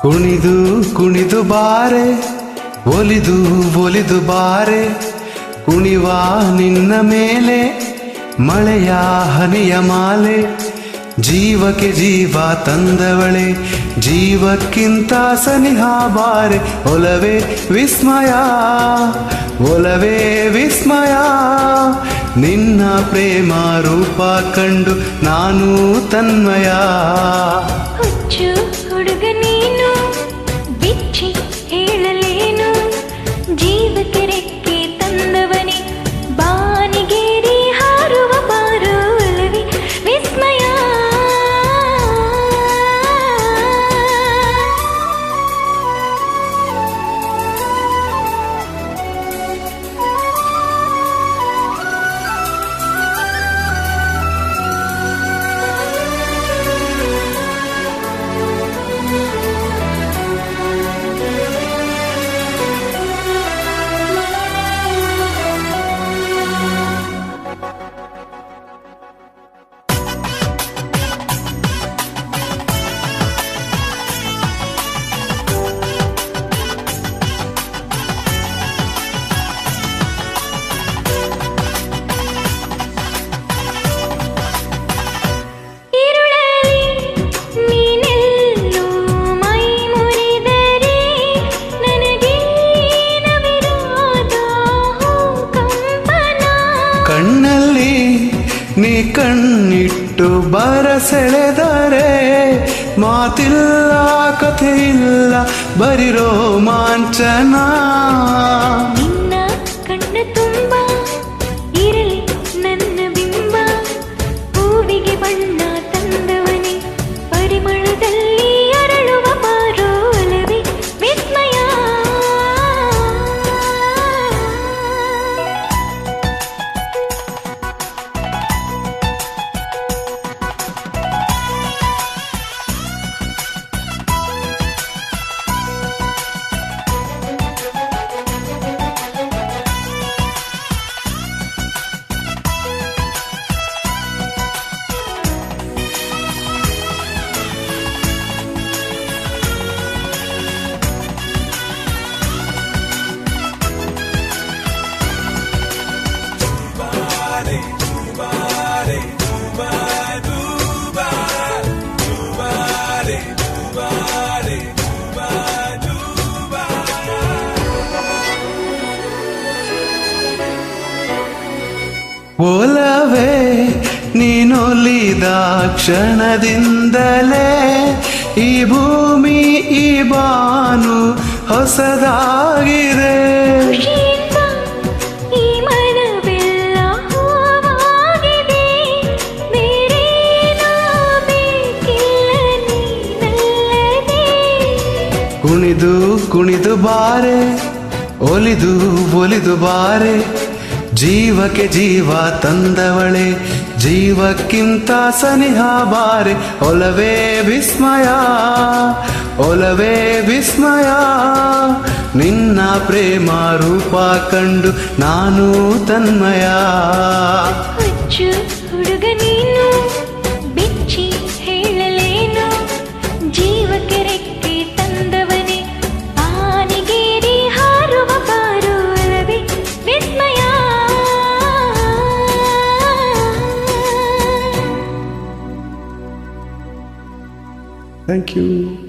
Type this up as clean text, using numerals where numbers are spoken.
ಕುಣಿದು ಕುಣಿದು ಬಾರೆ, ಒಲಿದು ಒಲಿದು ಬಾರೆ, ಕುಣಿವ ನಿನ್ನ ಮೇಲೆ ಮಳೆಯ ಹನಿಯ ಮಾಲೆ. ಜೀವಕ್ಕೆ ಜೀವ ತಂದವಳೆ, ಜೀವಕ್ಕಿಂತ ಸನಿಹ ಬಾರೆ. ಒಲವೇ ವಿಸ್ಮಯ, ಒಲವೇ ವಿಸ್ಮಯ, ನಿನ್ನ ಪ್ರೇಮ ರೂಪ ಕಂಡು ನಾನು ತನ್ಮಯ. ಹುಚ್ಚು ಹುಡುಗ ನೀನು, ಬಿಚ್ಚಿ ಹೇಳಲೇನು, ಜೀವಕ್ಕೆ ರೆಕ್ಕೆ ತಂದವನೇ, ಬಾನಿಗೇರಿ ಹಾರುವ ಬಾರು. ಒಲವೇ ವಿಸ್ಮಯ, ಕಣ್ಣಲ್ಲಿ ನೀ ಕಣ್ಣಿಟ್ಟು ಬರಸೆಳೆದರೆ ಮಾತಿಲ್ಲ ಕಥೆಯಿಲ್ಲ ಬರಿ ರೋಮಾಂಚನ. ನಿನ್ನ ಕಣ್ಣ ತುಂಬ ಇರಲಿ ನನ್ನ ಬಿಂಬ, ಹೂವಿಗೆ ಬಣ್ಣ ತಂದವನೇ, ಪರಿಮಳದಲ್ಲಿ ಅರಳುವ ಬಾರೋ. ಒಲವೇ ವಿಸ್ಮಯ, ಒಲವೇ ನೀನೊಲಿದ ಕ್ಷಣದಿಂದಲೇ ಈ ಭೂಮಿ ಈ ಬಾನು ಹೊಸದಾಗಿದೆ. ಖುಷಿಯಿಂದ ಈ ಮನವೆಲ್ಲ ಹೂವಾಗಿದೆ, ಬೇರೇನೂ ಬೇಕಿಲ್ಲ ನೀನಲ್ಲದೆ. ಕುಣಿದು ಕುಣಿದು ಬಾರೆ, ಒಲಿದು ಒಲಿದು ಬಾರೆ, ಜೀವಕ್ಕೆ ಜೀವ ತಂದವಳೆ, ಜೀವಕ್ಕಿಂತ ಸನಿಹ ಬಾರೆ. ಒಲವೇ ವಿಸ್ಮಯ, ಒಲವೇ ವಿಸ್ಮಯ, ನಿನ್ನ ಪ್ರೇಮ ರೂಪ ಕಂಡು ನಾನು ತನ್ಮಯ. ಹುಚ್ಚು ಹುಡುಗ ನೀನು, ಬಿಚ್ಚಿ ಹೇಳಲೇನು, ಜೀವಕ್ಕೆ ರೆಕ್ಕೆ ತಂದವನೇ, ಆನಿಗೇರಿ ಹಾರುವ ಬಾರು. ಒಲವೇ ವಿಸ್ಮಯ. Thank you.